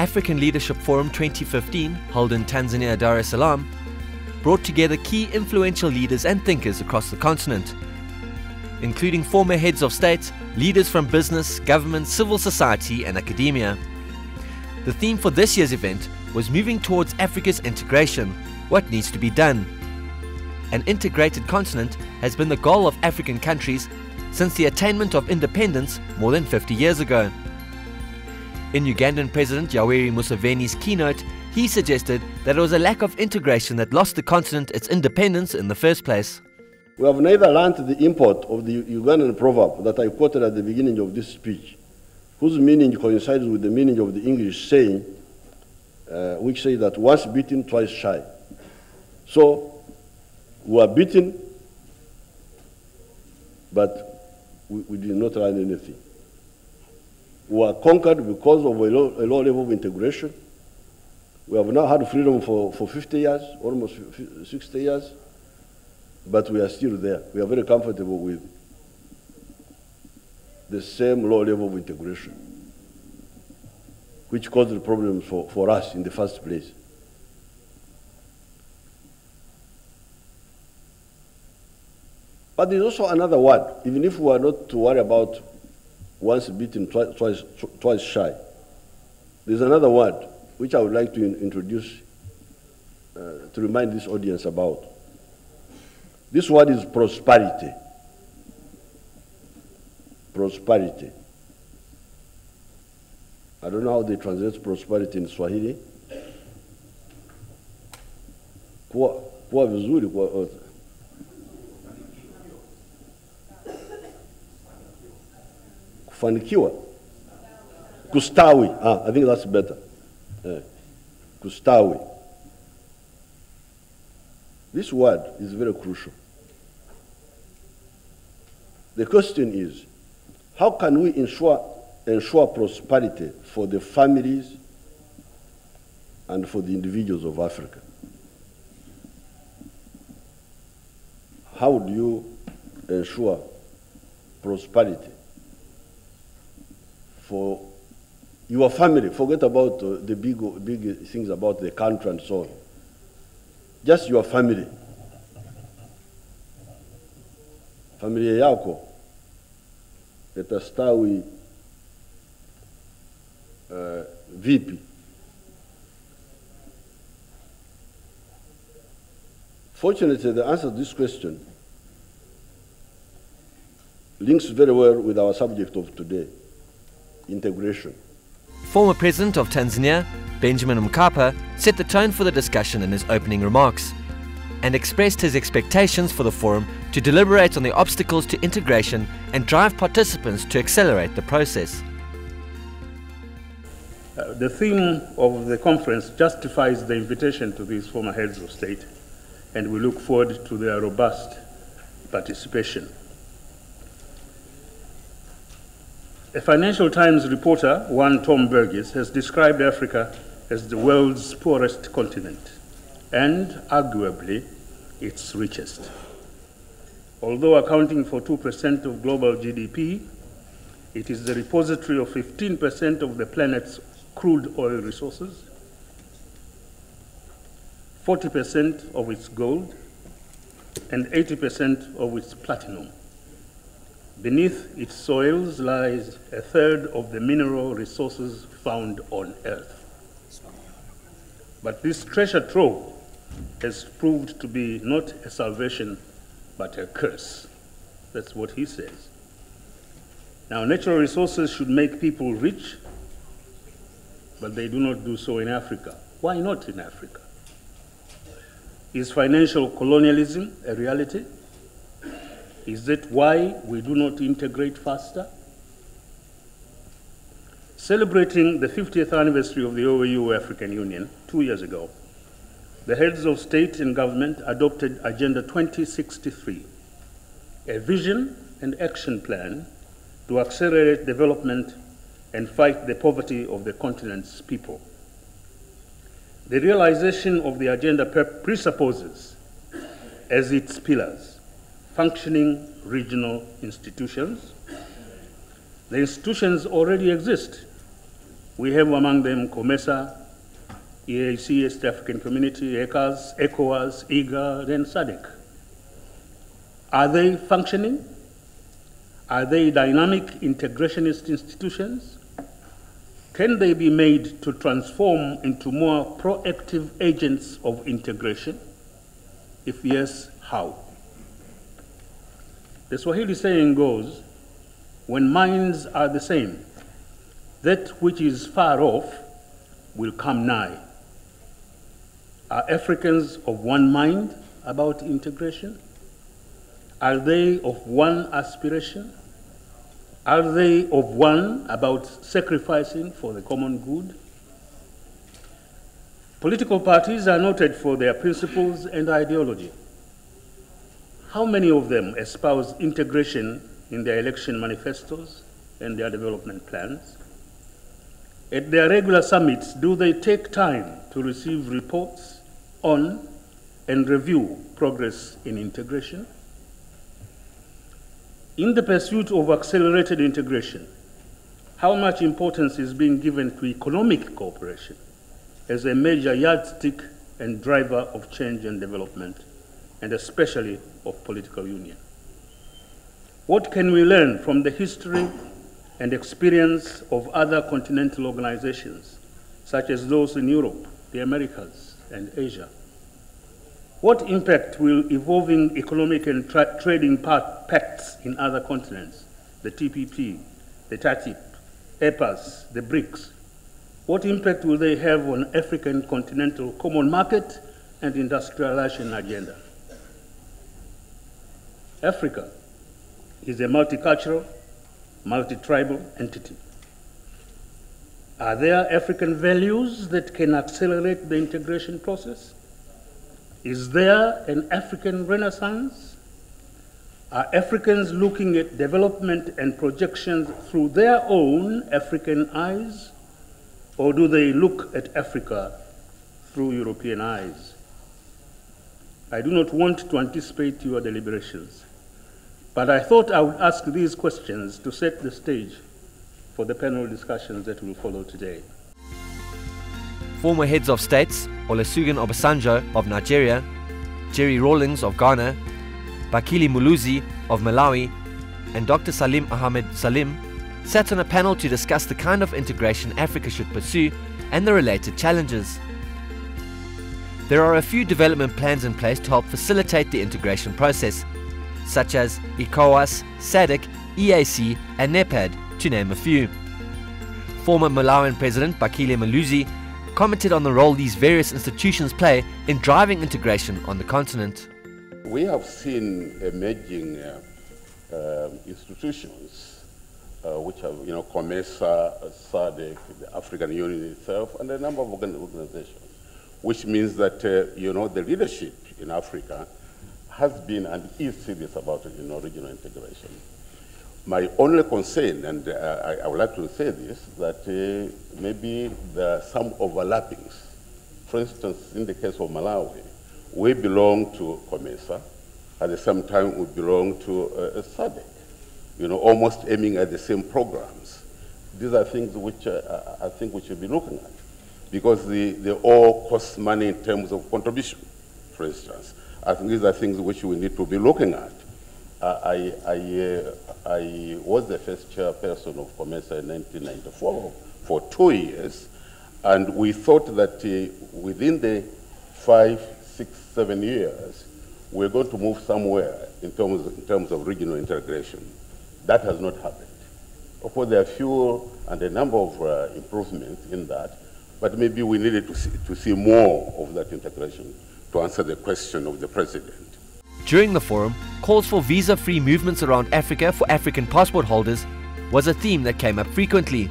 African Leadership Forum 2015, held in Tanzania, Dar es Salaam, brought together key influential leaders and thinkers across the continent, including former heads of state, leaders from business, government, civil society and academia. The theme for this year's event was moving towards Africa's integration, what needs to be done. An integrated continent has been the goal of African countries since the attainment of independence more than 50 years ago. In Ugandan President Yoweri Museveni's keynote, he suggested that it was a lack of integration that lost the continent its independence in the first place. We have neither learned the import of the Ugandan proverb that I quoted at the beginning of this speech, whose meaning coincides with the meaning of the English saying, which says that once beaten, twice shy. So, we were beaten, but we did not learn anything. We were conquered because of a low level of integration. We have now had freedom for 50 years, almost 60 years, but we are still there. We are very comfortable with the same low level of integration, which caused problems for us in the first place. But there's also another word, even if we are not to worry about once beaten, twice shy. There's another word which I would like to introduce to remind this audience about. This word is prosperity. Prosperity. I don't know how they translate prosperity in Swahili. Kuwa vizuri, kufanikiwa. Kustawi. I think that's better. Kustawi. This word is very crucial. The question is, how can we ensure prosperity for the families and for the individuals of Africa? How do you ensure prosperity for your family? Forget about the big things about the country and so on. Just your family. Familia yako itastawi vipi? Fortunately, the answer to this question links very well with our subject of today, integration. Former President of Tanzania, Benjamin Mkapa, set the tone for the discussion in his opening remarks and expressed his expectations for the forum to deliberate on the obstacles to integration and drive participants to accelerate the process. The theme of the conference justifies the invitation to these former heads of state, and we look forward to their robust participation. A Financial Times reporter, one Tom Burgess, has described Africa as the world's poorest continent and arguably its richest. Although accounting for 2% of global GDP, it is the repository of 15% of the planet's crude oil resources, 40% of its gold, and 80% of its platinum. Beneath its soils lies a third of the mineral resources found on Earth. But this treasure trove has proved to be not a salvation, but a curse. That's what he says. Now, natural resources should make people rich, but they do not do so in Africa. Why not in Africa? Is financial colonialism a reality? Is that why we do not integrate faster? Celebrating the 50th anniversary of the OAU African Union 2 years ago, the heads of state and government adopted Agenda 2063, a vision and action plan to accelerate development and fight the poverty of the continent's people. The realization of the agenda presupposes, as its pillars, functioning regional institutions. The institutions already exist. We have among them COMESA, EAC, East African Community, ECAS, ECOWAS, IGAD, and SADC. Are they functioning? Are they dynamic integrationist institutions? Can they be made to transform into more proactive agents of integration? If yes, how? The Swahili saying goes, when minds are the same, that which is far off will come nigh. Are Africans of one mind about integration? Are they of one aspiration? Are they of one about sacrificing for the common good? Political parties are noted for their principles and ideology. How many of them espouse integration in their election manifestos and their development plans? At their regular summits, do they take time to receive reports on and review progress in integration? In the pursuit of accelerated integration, how much importance is being given to economic cooperation as a major yardstick and driver of change and development, and especially of political union? What can we learn from the history and experience of other continental organizations, such as those in Europe, the Americas, and Asia? What impact will evolving economic and trading pacts in other continents, the TPP, the TTIP, EPAS, the BRICS, what impact will they have on African continental common market and industrialization agenda? Africa is a multicultural, multi-tribal entity. Are there African values that can accelerate the integration process? Is there an African Renaissance? Are Africans looking at development and projections through their own African eyes, or do they look at Africa through European eyes? I do not want to anticipate your deliberations, but I thought I would ask these questions to set the stage for the panel discussions that will follow today. Former heads of states, Olusegun Obasanjo of Nigeria, Jerry Rawlings of Ghana, Bakili Muluzi of Malawi, and Dr. Salim Ahmed Salim sat on a panel to discuss the kind of integration Africa should pursue and the related challenges. There are a few development plans in place to help facilitate the integration process, such as ECOWAS, SADC, EAC, and NEPAD, to name a few. Former Malawian President Bakili Muluzi commented on the role these various institutions play in driving integration on the continent. We have seen emerging institutions which have, COMESA, SADC, the African Union itself, and a number of organizations, which means that, the leadership in Africa has been and is serious about regional integration. My only concern, and I would like to say this, that maybe there are some overlappings. For instance, in the case of Malawi, we belong to COMESA, at the same time we belong to SADC, almost aiming at the same programs. These are things which I think we should be looking at, because they all cost money in terms of contribution, for instance. I think these are things which we need to be looking at. I was the first chairperson of COMESA in 1994 for 2 years, and we thought that within the 5, 6, 7 years, we're going to move somewhere in terms of regional integration. That has not happened. Of course, there are few and a number of improvements in that, but maybe we needed to see more of that integration to answer the question of the president. During the forum, calls for visa-free movements around Africa for African passport holders was a theme that came up frequently.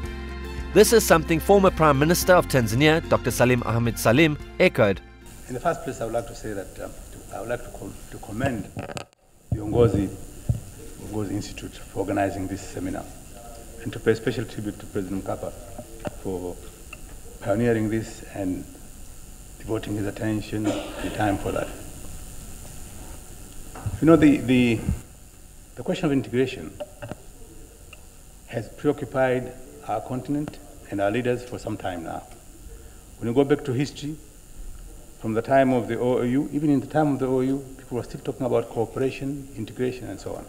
This is something former Prime Minister of Tanzania, Dr. Salim Ahmed Salim, echoed. In the first place, I would like to say that I would like to commend the Ngozi Institute for organizing this seminar, and to pay special tribute to President Mkapa for pioneering this and devoting his attention and time for that. The question of integration has preoccupied our continent and our leaders for some time now. When you go back to history, from the time of the OAU, even in the time of the OAU, people were still talking about cooperation, integration, and so on.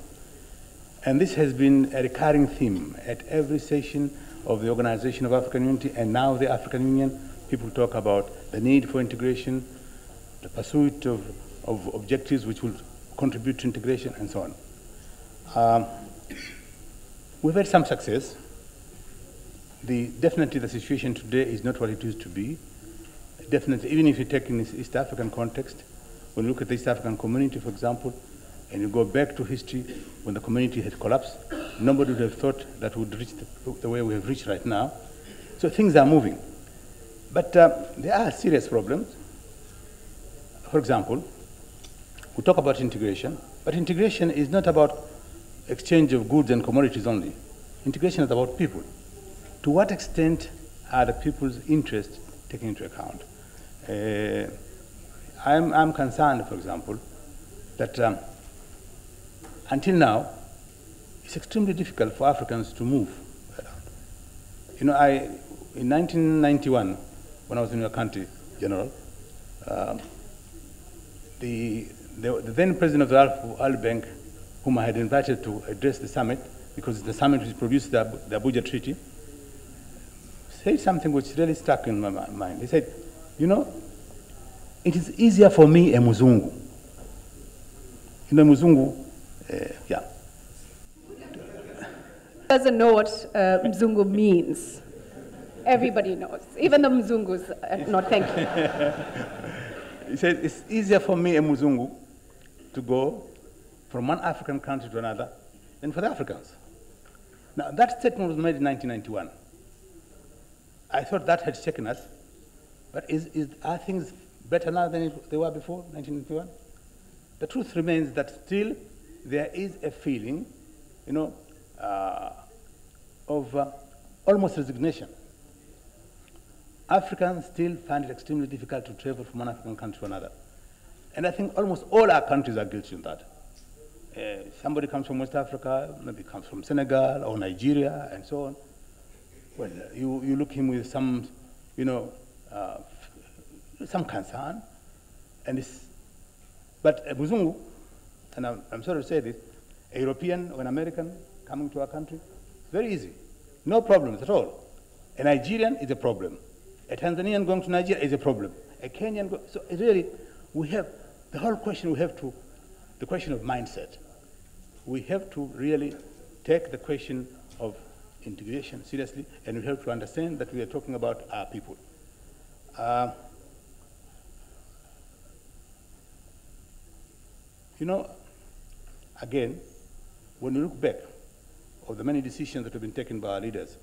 And this has been a recurring theme at every session of the Organization of African Unity, and now the African Union. People talk about the need for integration, the pursuit of objectives which will contribute to integration, and so on. We've had some success. Definitely the situation today is not what it used to be. Definitely, even if you take in this East African context, when you look at the East African community, for example, and you go back to history when the community had collapsed, nobody would have thought that we would reach the way we have reached right now. So things are moving. But there are serious problems. For example, we talk about integration, but integration is not about exchange of goods and commodities only. Integration is about people. To what extent are the people's interests taken into account? I'm concerned, for example, that until now, it's extremely difficult for Africans to move around. You know, in 1991, when I was in your country, General, the then president of the World Bank, whom I had invited to address the summit, because it's the summit which produced the Abuja Treaty, said something which really stuck in my mind. He said, you know, it is easier for me, a Muzungu. You know, Muzungu, yeah. Doesn't know what Mzungu means. Everybody knows. Even the Mzungus, no, thank you. He said, it's easier for me, a Muzungu, to go from one African country to another than for the Africans. Now, that statement was made in 1991. I thought that had shaken us, but are things better now than they were before 1991? The truth remains that still there is a feeling, you know, of almost resignation. Africans still find it extremely difficult to travel from one African country to another. And I think almost all our countries are guilty of that. Somebody comes from West Africa, maybe comes from Senegal or Nigeria, and so on. Well, you look him with some, you know, some concern, but a Muzungu, and I'm sorry to say this, a European or an American coming to our country, very easy, no problems at all. A Nigerian is a problem. A Tanzanian going to Nigeria is a problem. A Kenyan, so really, we have the whole question. The question of mindset. We have to really take the question of integration seriously, and we have to understand that we are talking about our people. You know, again, when we look back of the many decisions that have been taken by our leaders,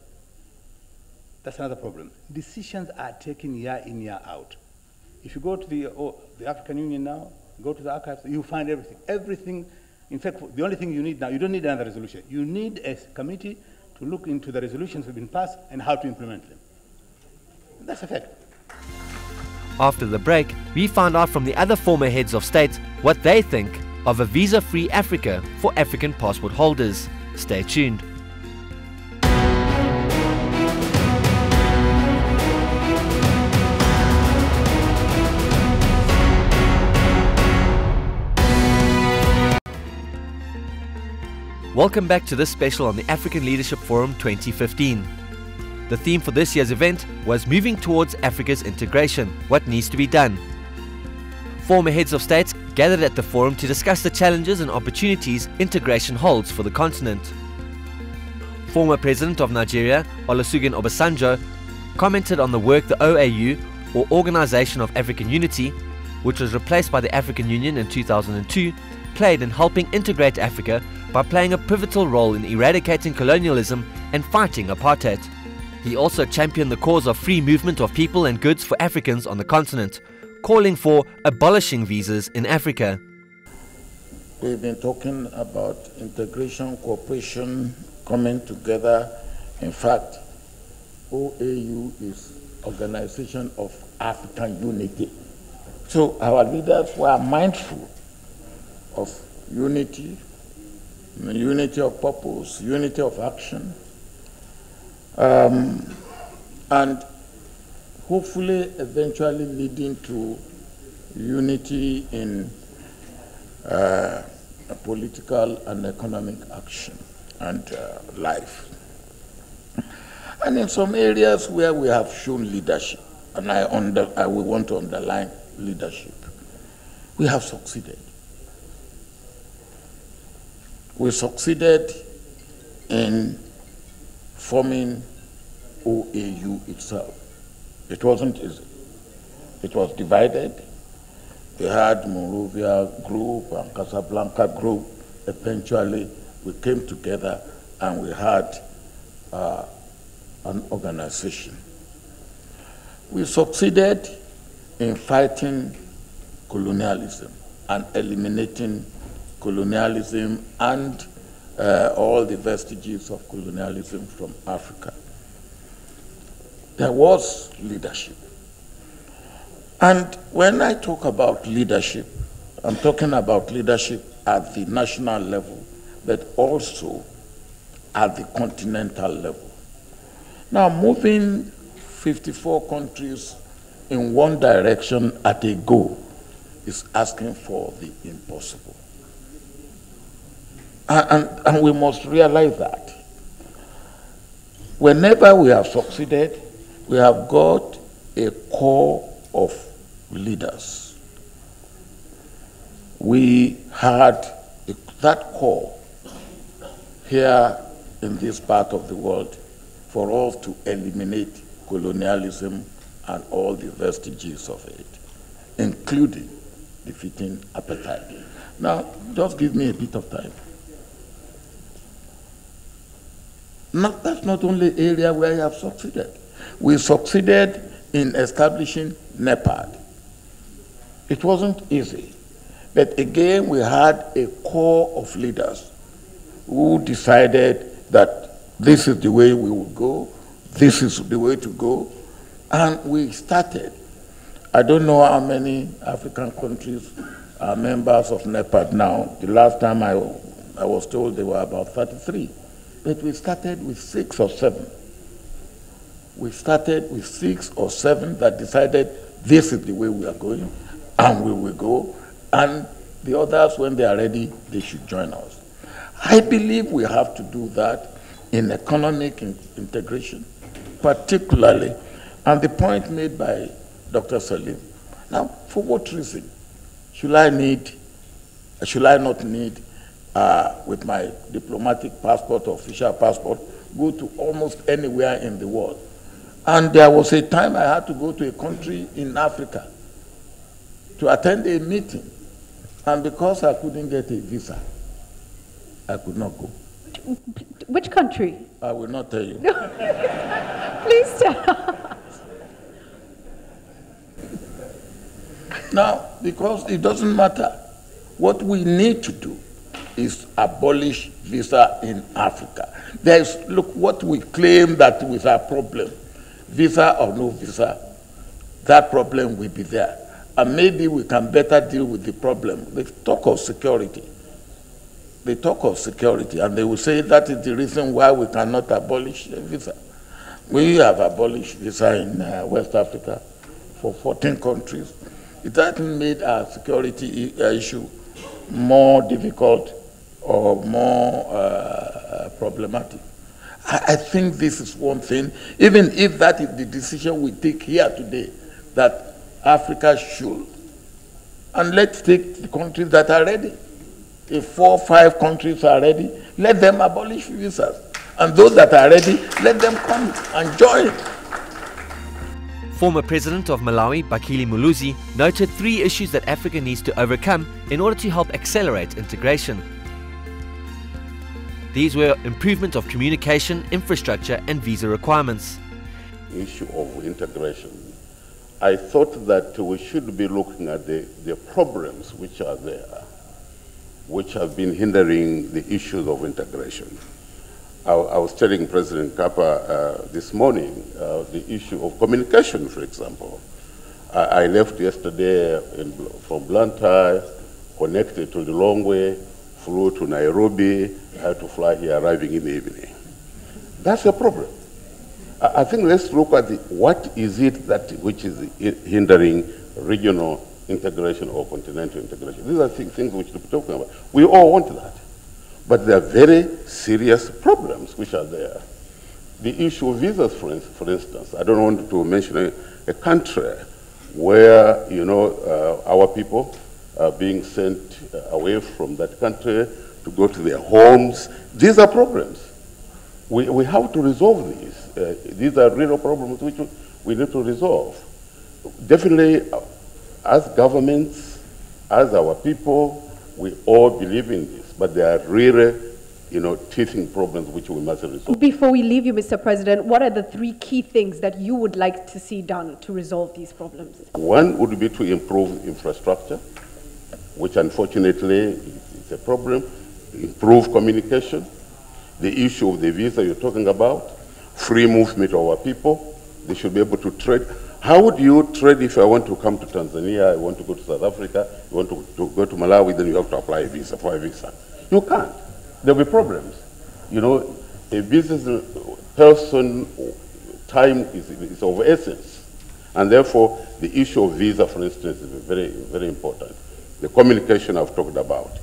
that's another problem. Decisions are taken year in, year out. If you go to the African Union now, go to the archives, you find everything. Everything, in fact, the only thing you need now, you don't need another resolution. You need a committee to look into the resolutions that have been passed and how to implement them. That's a fact. After the break, we found out from the other former heads of state what they think of a visa-free Africa for African passport holders. Stay tuned. Welcome back to this special on the African Leadership Forum 2015. The theme for this year's event was Moving Towards Africa's Integration, What Needs to be Done. Former heads of states gathered at the forum to discuss the challenges and opportunities integration holds for the continent. Former President of Nigeria, Olusegun Obasanjo, commented on the work the OAU, or Organization of African Unity, which was replaced by the African Union in 2002, played in helping integrate Africa by playing a pivotal role in eradicating colonialism and fighting apartheid. He also championed the cause of free movement of people and goods for Africans on the continent, calling for abolishing visas in Africa. We've been talking about integration, cooperation, coming together. In fact, OAU is Organization of African Unity. So our leaders were mindful of unity, unity of purpose, unity of action. and hopefully eventually leading to unity in political and economic action and life. And in some areas where we have shown leadership, and I will want to underline leadership, we have succeeded. We succeeded in forming OAU itself. It wasn't easy. It was divided. We had Monrovia Group and Casablanca Group. Eventually, we came together and we had an organization. We succeeded in fighting colonialism and eliminating colonialism and all the vestiges of colonialism from Africa. There was leadership. And when I talk about leadership, I'm talking about leadership at the national level, but also at the continental level. Now, moving 54 countries in one direction at a go is asking for the impossible. And we must realize that. Whenever we have succeeded, we have got a core of leaders. We had that core here in this part of the world for us to eliminate colonialism and all the vestiges of it, including defeating apartheid. Now, just give me a bit of time. That's not only area where I have succeeded. We succeeded in establishing NEPAD. It wasn't easy, but again, we had a core of leaders who decided that this is the way we would go, this is the way to go, and we started. I don't know how many African countries are members of NEPAD now. The last time I was told there were about 33, but we started with 6 or 7. We started with 6 or 7 that decided this is the way we are going, and we will go, and the others, when they are ready, they should join us. I believe we have to do that in economic integration, particularly, and the point made by Dr. Salim. Now, for what reason should I not need, with my diplomatic passport or official passport, go to almost anywhere in the world? And there was a time I had to go to a country in Africa to attend a meeting. And because I couldn't get a visa, I could not go. Which country? I will not tell you. Please tell us. Now, because it doesn't matter, what we need to do is abolish visa in Africa. Look, what we claim that with our problem, visa or no visa, that problem will be there. And maybe we can better deal with the problem. They talk of security. They talk of security, and they will say that is the reason why we cannot abolish visa. We have abolished visa in West Africa for 14 countries. It hasn't made our security issue more difficult or more problematic. I think this is one thing, even if that is the decision we take here today, that Africa should. And let's take the countries that are ready. If 4 or 5 countries are ready, let them abolish visas. And those that are ready, let them come and join. Former President of Malawi, Bakili Muluzi, noted 3 issues that Africa needs to overcome in order to help accelerate integration. These were improvement of communication, infrastructure, and visa requirements. The issue of integration. I thought that we should be looking at the problems which are there, which have been hindering the issues of integration. I was telling President Kapa this morning the issue of communication, for example. I left yesterday from Blantyre, connected to the Lilongwe, flew to Nairobi, had to fly here, arriving in the evening. That's a problem. I think let's look at what is it that which is hindering regional integration or continental integration. These are things which we're talking about. We all want that. But there are very serious problems which are there. The issue of visas, for instance, I don't want to mention a country where, our people are being sent away from that country to go to their homes. These are problems. We have to resolve these. These are real problems which we need to resolve. Definitely, as governments, as our people, we all believe in this, but there are really, teething problems which we must resolve. Before we leave you, Mr. President, what are the 3 key things that you would like to see done to resolve these problems? One would be to improve infrastructure, which unfortunately is a problem. Improve communication. The issue of the visa you're talking about, free movement of our people. They should be able to trade. How would you trade if I want to come to Tanzania, I want to go to South Africa, you want to go to Malawi, then you have to apply for a visa. You can't. There'll be problems. A business person, time is of essence. And therefore, the issue of visa, for instance, is very, very important. The communication I've talked about.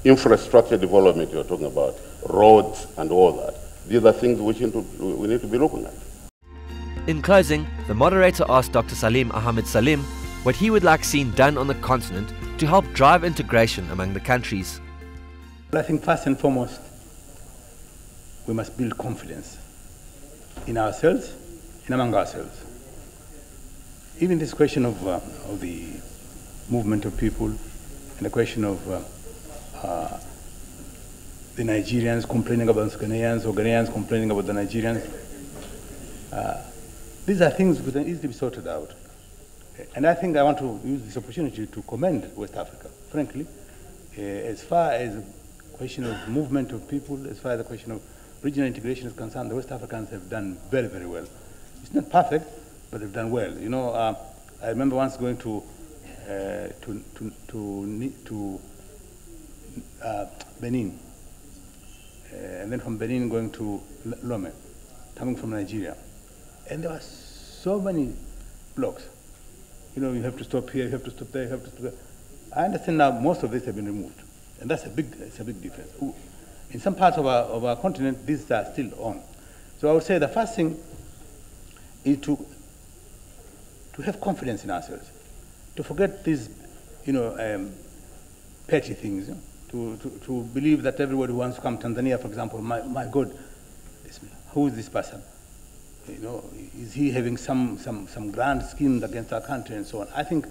Infrastructure development you're talking about, roads and all that. These are things which we need to be looking at. In closing, the moderator asked Dr. Salim Ahmed Salim what he would like seen done on the continent to help drive integration among the countries. Well, I think first and foremost, we must build confidence in ourselves and among ourselves. Even this question of the movement of people and the question of the Nigerians complaining about the Ghanaians or Ghanaians complaining about the Nigerians, these are things that can easily be sorted out. And I think I want to use this opportunity to commend West Africa, frankly, as far as the question of movement of people, as far as the question of regional integration is concerned, the West Africans have done very, very well. It's not perfect, but they've done well. I remember once going to Benin, and then from Benin going to Lome, coming from Nigeria. And there were so many blocks. You have to stop here, you have to stop there, you have to stop there. I understand now most of these have been removed. And that's a big difference. In some parts of our continent, these are still on. So I would say the first thing is to have confidence in ourselves, to forget these, petty things, to believe that everybody who wants to come to Tanzania, for example, my God, who is this person? Is he having some grand scheme against our country and so on? I think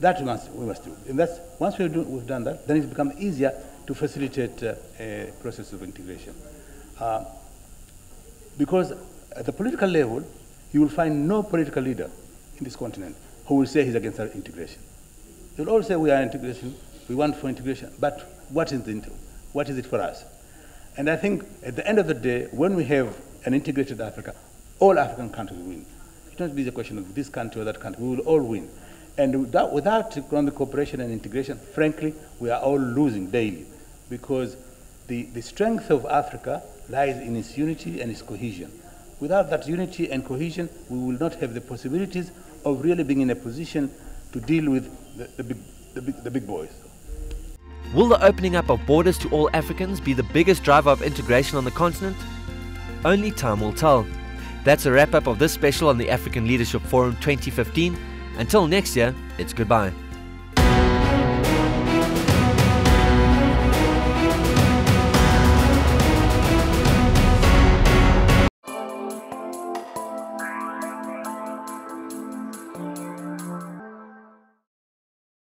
that we must do. And that's, once we've done that, then it's become easier to facilitate a process of integration. Because at the political level, you will find no political leader in this continent who will say he's against our integration. They will all say we are integration, we want for integration, but what is it for us? And I think at the end of the day, when we have an integrated Africa, all African countries win. It won't be the question of this country or that country, we will all win. And without economic cooperation and integration, frankly, we are all losing daily, because the strength of Africa lies in its unity and its cohesion. Without that unity and cohesion, we will not have the possibilities of really being in a position to deal with the big boys. Will the opening up of borders to all Africans be the biggest driver of integration on the continent? Only time will tell. That's a wrap-up of this special on the African Leadership Forum 2015. Until next year, it's goodbye.